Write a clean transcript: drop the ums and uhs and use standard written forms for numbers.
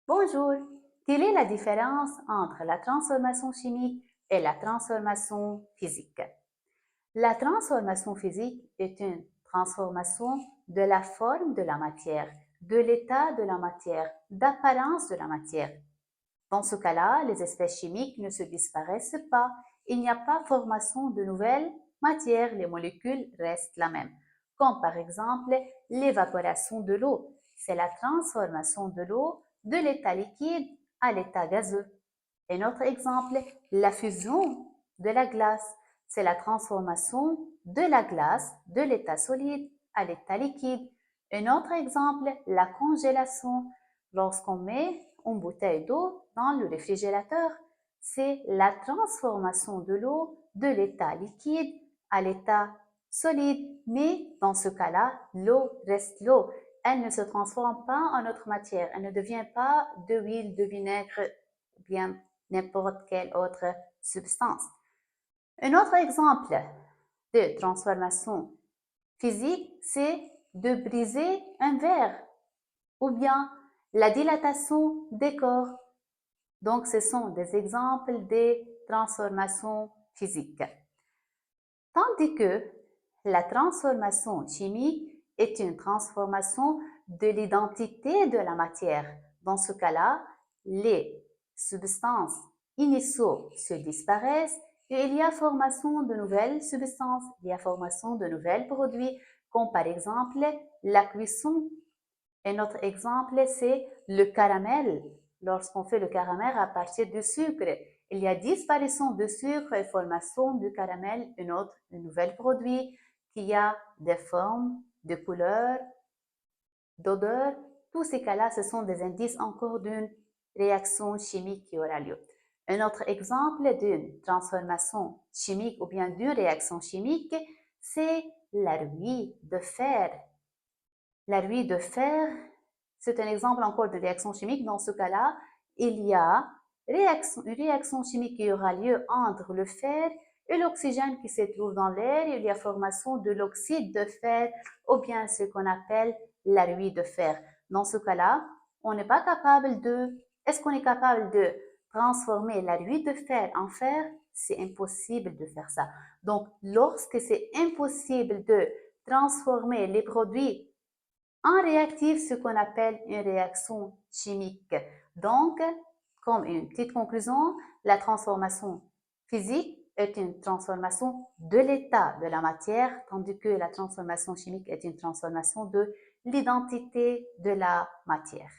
Bonjour, quelle est la différence entre la transformation chimique et la transformation physique? La transformation physique est une transformation de la forme de la matière, de l'état de la matière, d'apparence de la matière. Dans ce cas-là, les espèces chimiques ne se disparaissent pas. Il n'y a pas formation de nouvelles matières, les molécules restent la même. Comme par exemple l'évaporation de l'eau. C'est la transformation de l'eau de l'état liquide à l'état gazeux. Un autre exemple, la fusion de la glace. C'est la transformation de la glace de l'état solide à l'état liquide. Un autre exemple, la congélation. Lorsqu'on met une bouteille d'eau dans le réfrigérateur, c'est la transformation de l'eau de l'état liquide à l'état solide. Mais dans ce cas-là, l'eau reste l'eau. Elle ne se transforme pas en autre matière. Elle ne devient pas de huile, de vinaigre, ou bien n'importe quelle autre substance. Un autre exemple de transformation physique, c'est de briser un verre ou bien la dilatation des corps. Donc, ce sont des exemples de transformations physiques. Tandis que la transformation chimique est une transformation de l'identité de la matière. Dans ce cas-là, les substances initiaux se disparaissent et il y a formation de nouvelles substances, il y a formation de nouveaux produits, comme par exemple la cuisson. Un autre exemple, c'est le caramel. Lorsqu'on fait le caramel à partir du sucre, il y a disparition de sucre et formation du caramel, un nouvel produit qui a des formes, de couleurs, d'odeurs. Tous ces cas-là, ce sont des indices encore d'une réaction chimique qui aura lieu. Un autre exemple d'une transformation chimique ou bien d'une réaction chimique, c'est la rouille de fer. La rouille de fer, c'est un exemple encore de réaction chimique. Dans ce cas-là, il y a une réaction chimique qui aura lieu entre le fer et l'oxygène qui se trouve dans l'air. Il y a formation de l'oxyde de fer ou bien ce qu'on appelle la rouille de fer. Dans ce cas-là, on n'est pas capable de... Est-ce qu'on est capable de transformer la rouille de fer en fer? C'est impossible de faire ça. Donc, lorsque c'est impossible de transformer les produits en réactif, ce qu'on appelle une réaction chimique. Donc, comme une petite conclusion, la transformation physique est une transformation de l'état de la matière, tandis que la transformation chimique est une transformation de l'identité de la matière.